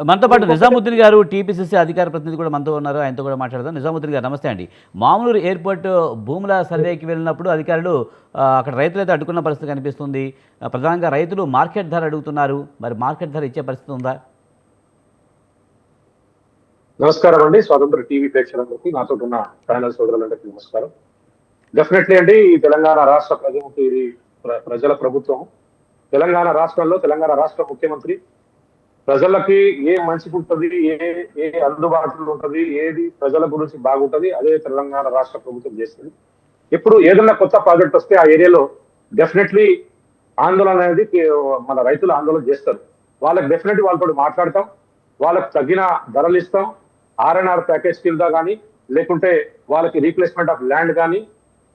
మనతో పాటు ఇంకొకటి నిజాముద్దీన్ గారు టీపీసీసీ అధికార ప్రతినిధి కూడా మనతో ఉన్నారు. ఆయనతో కూడా మాట్లాడదాం. నిజాముద్దీన్ గారు నమస్తే అండి. మామూలు ఎయిర్‌పోర్ట్ భూముల సర్వేకి వెళ్ళినప్పుడు అధికారులు అక్కడ రైతులైతే అడ్డుకున్న పరిస్థితి కనిపిస్తుంది. ప్రధానంగా రైతులు మార్కెట్ ధర అడుగుతున్నారు. మరి మార్కెట్ ధర ఇచ్చే పరిస్థితి ఉందా? నమస్కారం అండి. స్వాతంత్ర టీవీ ప్రేక్షకులందరికీ, నాతో ఉన్న ఛానల్ సోదరులందరికీ నమస్కారం. డెఫినెట్లీ అండి, ఈ తెలంగాణ రాష్ట్ర ప్రజలకు ఇది ప్రజల ప్రభుత్వం. తెలంగాణ రాష్ట్రంలో తెలంగాణ రాష్ట్ర ముఖ్యమంత్రి ప్రజలకి ఏ మంచిగుంటది, ఏ ఏ అందుబాటులో ఉంటది, ఏది ప్రజల గురించి బాగుంటది, అదే తెలంగాణ రాష్ట్ర ప్రభుత్వం చేస్తుంది. ఇప్పుడు ఏదన్నా కొత్త ప్రాజెక్ట్ వస్తే ఆ ఏరియాలో డెఫినెట్లీ ఆందోళన అనేది మన రైతులు ఆందోళన చేస్తారు. వాళ్ళకి డెఫినెట్లీ వాళ్ళతో మాట్లాడతాం. వాళ్ళకి తగిన ధరలు ఇస్తాం. ఆర్ఎన్ఆర్ ప్యాకేజ్ కింద కానీ, లేకుంటే వాళ్ళకి రీప్లేస్మెంట్ ఆఫ్ ల్యాండ్ కానీ,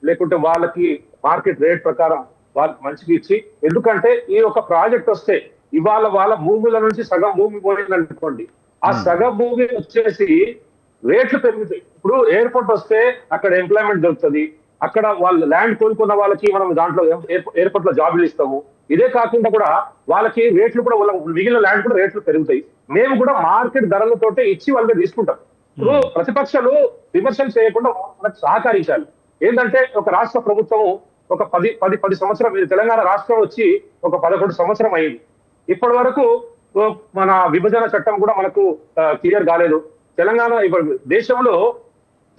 లేకుంటే వాళ్ళకి మార్కెట్ రేట్ ప్రకారం వాళ్ళకి మంచిగా ఇచ్చి, ఎందుకంటే ఈ ఒక ప్రాజెక్ట్ వస్తే ఇవాళ వాళ్ళ భూముల నుంచి సగం భూమి పోయింది అనుకోండి, ఆ హ్మ్. సగం భూమి వచ్చేసి రేట్లు పెరుగుతాయి. ఇప్పుడు ఎయిర్పోర్ట్ వస్తే అక్కడ ఎంప్లాయ్మెంట్ దొరుకుతుంది. అక్కడ వాళ్ళు ల్యాండ్ కోలుకున్న వాళ్ళకి మనం దాంట్లో ఎయిర్పోర్ట్ లో జాబులు ఇస్తాము. ఇదే కాకుండా కూడా వాళ్ళకి రేట్లు కూడా మిగిలిన ల్యాండ్ కూడా రేట్లు పెరుగుతాయి. మేము కూడా మార్కెట్ ధరలతోటే ఇచ్చి వాళ్ళ మీద తీసుకుంటాం. ఇప్పుడు హ్మ్. ప్రతిపక్షాలు విమర్శలు చేయకుండా మనకు సహకరించాలి. ఏంటంటే ఒక రాష్ట్ర ప్రభుత్వం ఒక 10 సంవత్సరం, తెలంగాణ రాష్ట్రం వచ్చి ఒక 11 సంవత్సరం అయింది. ఇప్పటి వరకు మన విభజన చట్టం కూడా మనకు క్లియర్ కాలేదు. తెలంగాణ ఇప్పుడు దేశంలో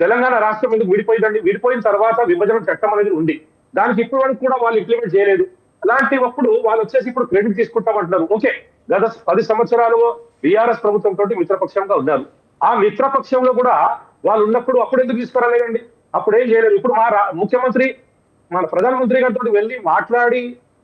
తెలంగాణ రాష్ట్రం ఎందుకు విడిపోయిందండి? విడిపోయిన తర్వాత విభజన చట్టం అనేది ఉంది. దానికి ఇప్పటి వరకు కూడా వాళ్ళు ఇంప్లిమెంట్ చేయలేదు. అలాంటివప్పుడు వాళ్ళు వచ్చేసి ఇప్పుడు క్రెడిట్ తీసుకుంటామంటున్నారు. ఓకే, గత 10 సంవత్సరాలు బీఆర్ఎస్ ప్రభుత్వం తోటి మిత్రపక్షంగా ఉన్నారు. ఆ మిత్రపక్షంలో కూడా వాళ్ళు ఉన్నప్పుడు అప్పుడు ఎందుకు తీసుకురాలేదండి? అప్పుడు ఏం చేయలేదు. ఇప్పుడు మా ముఖ్యమంత్రి మన ప్రధానమంత్రి గారితో వెళ్ళి మాట్లాడి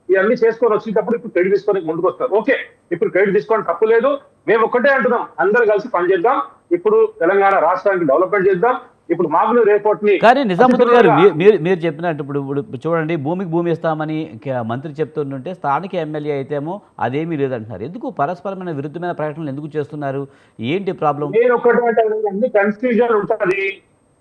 ఇవన్నీ చేసుకొని వచ్చేటప్పుడు ఇప్పుడు క్రెడిట్ తీసుకొని ముందుకు వస్తారు. ఓకే, ఇప్పుడు క్రెడిట్ తీసుకోవడం తప్పు లేదు. మేము ఒక్కటే అంటున్నాం, అందరు కలిసి పనిచేద్దాం. ఇప్పుడు తెలంగాణ రాష్ట్రానికి డెవలప్మెంట్ చేద్దాం. ఇప్పుడు మాగునూరు ఎయిర్పోర్ట్ ని కానీ అతి నిజాముద్దీన్ గారు తొందరగా మీరు మీరు చెప్పినట్టు ఇప్పుడు ఇప్పుడు చూడండి, భూమికి భూమి ఇస్తామని మంత్రి చెప్తుంటుంటే స్థానిక ఎమ్మెల్యే అయితేమో అదేమీ లేదంటున్నారు. ఎందుకు పరస్పరమైన విరుద్ధమైన ప్రకటనలు ఎందుకు చేస్తున్నారు? ఏంటి ప్రాబ్లం? నేను ఒక్కటే అంటే అన్ని కన్ఫ్యూజన్ ఉంటది.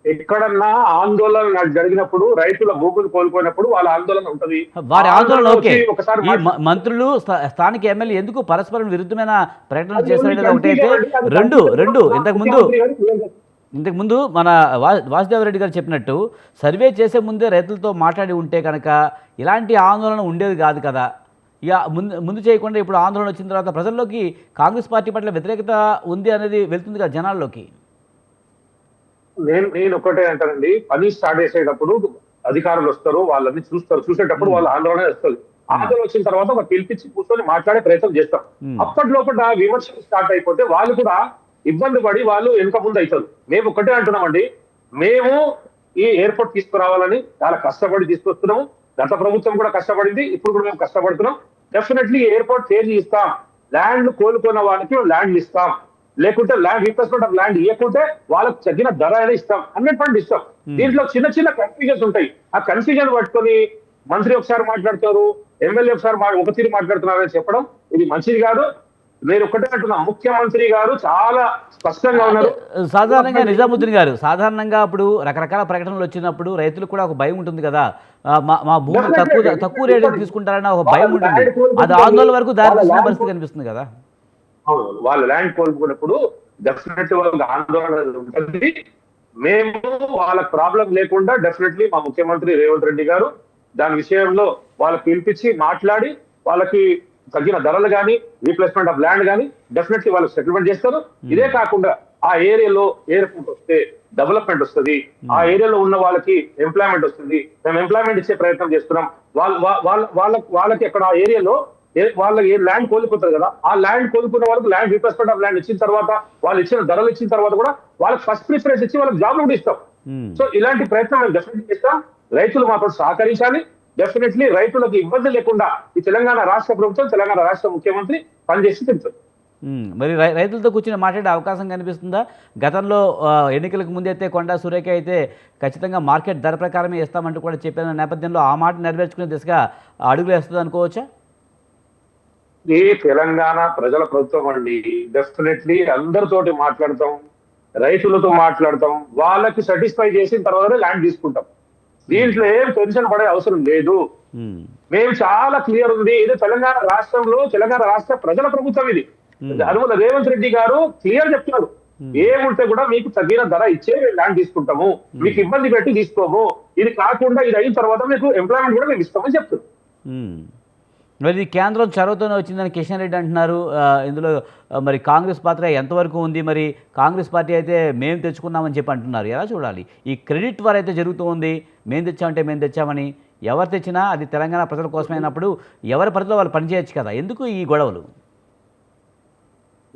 ఎక్కడన్నా ఆందోళన జరిగినప్పుడు రైతుల భూములు కోల్పోయినప్పుడు వాళ్ళ ఆందోళన ఉంటది. ఆ వారి ఆందోళన ఆందోళన ఓకే. వచ్చి ఒకసారి ఈ మంత్రులు స్థానిక ఎమ్మెల్యే ఎందుకు పరస్పరం విరుద్ధమైన ప్రకటనలు అది ఓన్లీ చేస్తారనేది ఒకటైతే, కన్ఫ్యూజన్ అండి. అది రెండు కన్ఫ్యూజన్ రెండు ఇంతకుముందు ముఖ్యమంత్రి గారు క్లియర్ చేస్తారు. ఇంతకుముందు మన వాసుదేవరెడ్డి గారు చెప్పినట్టు సర్వే చేసే ముందే రైతులతో మాట్లాడి ఉంటే కనుక ఇలాంటి ఆందోళన ఉండేది కాదు కదా. ఇక ముందు ముందు చేయకుండా ఇప్పుడు ఆందోళన వచ్చిన తర్వాత ప్రజల్లోకి కాంగ్రెస్ పార్టీ పట్ల వ్యతిరేకత ఉంది అనేది వెళ్తుంది కదా జనాల్లోకి. నేను నేను ఒకటే అంటానండి, పని స్టార్ట్ చేసేటప్పుడు అధికారులు వస్తారు, వాళ్ళని చూస్తారు. చూసేటప్పుడు ఉమ్, వాళ్ళ ఆందోళన వస్తుంది. ఉమ్, ఆందోళన వచ్చిన తర్వాత ఒక పిలిపించి కూర్చొని మాట్లాడే ప్రయత్నం చేస్తాం. ఉమ్, అప్పటిలోపల విమర్శలు స్టార్ట్ అయిపోతే వాళ్ళు కూడా ఇబ్బంది పడి వాళ్ళు వెనుక ముందు అవుతారు. మేము ఒకటే అంటున్నామండి, మేము ఈ ఎయిర్పోర్ట్ తీసుకురావాలని చాలా కష్టపడి తీసుకొస్తున్నాము. గత ప్రభుత్వం కూడా కష్టపడింది, ఇప్పుడు కూడా మేము కష్టపడుతున్నాం. డెఫినెట్లీ ఎయిర్పోర్ట్ చేంజ్ ఇస్తాం. ల్యాండ్ కోలుకున్న వాళ్ళకి ల్యాండ్ ఇస్తాం. లేకుంటే ల్యాండ్ రీప్లేస్మెంట్ ఆఫ్ ల్యాండ్ ఇవ్వకుంటే వాళ్ళకి తగ్గిన ధర అనేది ఇస్తాం. 100% ఇస్తాం. ఉమ్. దీంట్లో చిన్న చిన్న కన్ఫ్యూజన్స్ ఉంటాయి. ఆ కన్ఫ్యూజన్ పట్టుకొని మంత్రి ఒకసారి మాట్లాడతారు, ఎమ్మెల్యే ఒకసారి ఒక తీరు మాట్లాడుతున్నారని చెప్పడం ఇది మంచిది కాదు. నేను ఒక్కటే అంటున్నా, ముఖ్యమంత్రి గారు చాలా స్పష్టంగా అంటే ఉన్నారు. సాధారణంగా నిజాముద్దీన్ గారు సాధారణంగా అప్పుడు రకరకాల ప్రకటనలు వచ్చినప్పుడు రైతులకు కూడా ఒక భయం ఉంటుంది కదా. మా మా భూములు తక్కువ తక్కువ రేటుకి తీసుకుంటారన్న ఒక భయం ఉంటుంది. అది ఆందోళన వరకు దారితీసిన పరిస్థితి కనిపిస్తుంది కదా. వాళ్ళ ల్యాండ్ కోల్పోయినప్పుడు డెఫినెట్లీ వాళ్ళకి ఆందోళన ఉంటుంది. మేము వాళ్ళకి ప్రాబ్లం లేకుండా డెఫినెట్లీ మా ముఖ్యమంత్రి రేవంత్ రెడ్డి గారు దాని విషయంలో వాళ్ళకి పిలిపించి మాట్లాడి వాళ్ళకి తగ్గిన ధరలు కానీ, రీప్లేస్మెంట్ ఆఫ్ ల్యాండ్ కానీ డెఫినెట్లీ వాళ్ళకి సెటిల్మెంట్ చేస్తారు. ఇదే కాకుండా ఆ ఏరియాలో ఎయిర్పోర్ట్ వస్తే డెవలప్మెంట్ వస్తుంది. ఆ ఏరియాలో ఉన్న వాళ్ళకి ఎంప్లాయ్మెంట్ వస్తుంది. మేము ఎంప్లాయ్మెంట్ ఇచ్చే ప్రయత్నం చేస్తున్నాం. వాళ్ళకి అక్కడ ఆ ఏరియాలో వాళ్ళకి ల్యాండ్ కోల్పోతారు కదా, ఆ ల్యాండ్ కోల్పోయిన వాళ్ళకి ల్యాండ్ రీప్లేస్మెంట్ ఆఫ్ ల్యాండ్ ఇచ్చిన తర్వాత, వాళ్ళు ఇచ్చిన ధరలు ఇచ్చిన తర్వాత కూడా వాళ్ళకి ఫస్ట్ ప్రిఫరెన్స్ ఇచ్చి వాళ్ళకి జాబ్లు కూడా ఇస్తాం. ఉమ్. సో ఇలాంటి ప్రయత్నం మేము డెఫినెట్లీ చేస్తాం. రైతులు మాతో సహకరించాలి. డెఫినెట్లీ రైతులకు ఇబ్బంది లేకుండా ఈ తెలంగాణ రాష్ట్ర ప్రభుత్వం, తెలంగాణ రాష్ట్ర ముఖ్యమంత్రి పనిచేసి తెలుస్తుంది. మరి రైతులతో కూర్చొని మాట్లాడే అవకాశం కనిపిస్తుందా? గతంలో ఎన్నికలకు ముందైతే కొండా సురేఖ అయితే ఖచ్చితంగా మార్కెట్ ధర ప్రకారమే ఇస్తామంటూ కూడా చెప్పిన నేపథ్యంలో ఆ మాట నెరవేర్చుకునే దిశగా అడుగులు వేస్తుంది అనుకోవచ్చా? ఈ తెలంగాణ ప్రజల ప్రభుత్వం అండి. డెఫినెట్లీ అందరితోటి మాట్లాడతాం, రైతులతో మాట్లాడతాం, వాళ్ళకి సాటిస్ఫై చేసిన తర్వాత ల్యాండ్ తీసుకుంటాం. దీంట్లో ఏం టెన్షన్ పడే అవసరం లేదు. ఉమ్. మేము చాలా క్లియర్ ఉంది. ఇది తెలంగాణ రాష్ట్రంలో తెలంగాణ రాష్ట్ర ప్రజల ప్రభుత్వం ఇది. అనుమతి రేవంత్ రెడ్డి గారు క్లియర్ చెప్తున్నారు, ఏముంటే కూడా మీకు తగిన ధర ఇచ్చే ల్యాండ్ తీసుకుంటాము, మీకు ఇబ్బంది పెట్టి తీసుకోము, ఇది కాకుండా ఇది అయిన తర్వాత మీకు ఎంప్లాయ్మెంట్ కూడా మేము ఇస్తామని చెప్తున్నారు. మరి ఇది కేంద్రం చొరవతోనే వచ్చిందని కిషన్ రెడ్డి అంటున్నారు. ఇందులో మరి కాంగ్రెస్ పాత్ర ఎంతవరకు ఉంది? మరి కాంగ్రెస్ పార్టీ అయితే మేము తెచ్చుకున్నామని చెప్పి అంటున్నారు. ఎలా చూడాలి? ఈ క్రెడిట్ వార్ అయితే జరుగుతూ ఉంది, మేము తెచ్చామంటే మేము తెచ్చామని. ఎవరు తెచ్చినా అది తెలంగాణ ప్రజల కోసమైనప్పుడు ఎవరి పరిధిలో వాళ్ళు పనిచేయచ్చు కదా, ఎందుకు ఈ గొడవలు?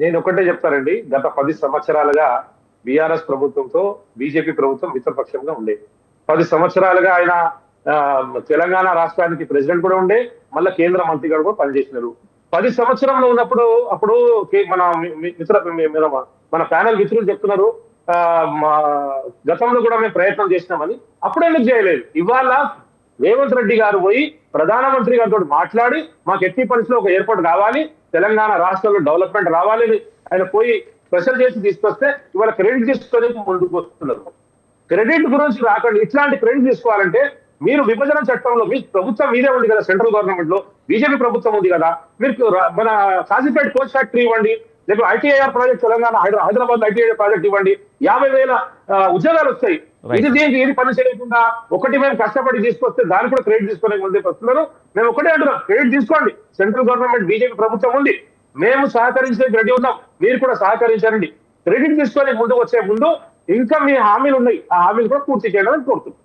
నేను ఒకటే చెప్తానండి, గత 10 సంవత్సరాలుగా బీఆర్ఎస్ ప్రభుత్వంతో బీజేపీ ప్రభుత్వం మిత్రపక్షంగా ఉండేది. 10 సంవత్సరాలుగా ఆయన తెలంగాణ రాష్ట్రానికి ప్రెసిడెంట్ కూడా ఉండే, మళ్ళీ కేంద్ర మంత్రిగా కూడా పనిచేసినారు. 10 సంవత్సరంలో ఉన్నప్పుడు అప్పుడు మన మన ప్యానల్ మిత్రులు చెప్తున్నారు, గతంలో కూడా మేము ప్రయత్నం చేసినామని. అప్పుడు ఎందుకు చేయలేదు? ఇవాళ రేవంత్ రెడ్డి గారు పోయి ప్రధానమంత్రి గారితో మాట్లాడి మాకు ఎట్టి పరిస్థితిలో ఒక ఏర్పాటు కావాలి, తెలంగాణ రాష్ట్రంలో డెవలప్మెంట్ రావాలి అని ఆయన పోయి ప్రెషర్ చేసి తీసుకొస్తే ఇవాళ క్రెడిట్ తీసుకొని ముందుకు వస్తున్నారు. క్రెడిట్ గురించి రాకండి. ఇట్లాంటి క్రెడిట్ తీసుకోవాలంటే మీరు విభజన చట్టంలో మీ ప్రభుత్వం మీదే ఉంది కదా, సెంట్రల్ గవర్నమెంట్ లో బీజేపీ ప్రభుత్వం ఉంది కదా, మీరు మన కాజీపేట కోచ్ ఫ్యాక్టరీ ఇవ్వండి, లేకపోతే ITIR project Telangana Hyderabad ITIR project ఇవ్వండి, 50,000 ఉద్యోగాలు వస్తాయి. దీనికి ఏది పని చేయకుండా ఒకటి మేము కష్టపడి తీసుకొస్తే దాన్ని కూడా క్రెడిట్ తీసుకునే ముందే వస్తున్నారు. మేము ఒకటే అంటున్నాం, క్రెడిట్ తీసుకోండి. సెంట్రల్ గవర్నమెంట్ బీజేపీ ప్రభుత్వం ఉంది, మేము సహకరించే రెడీ ఉన్నాం, మీరు కూడా సహకరించండి. క్రెడిట్ తీసుకొని ముందుకు వచ్చే ముందు ఇంకా మీ హామీలు ఉన్నాయి, ఆ హామీలు కూడా పూర్తి చేయాలని కోరుతున్నాం.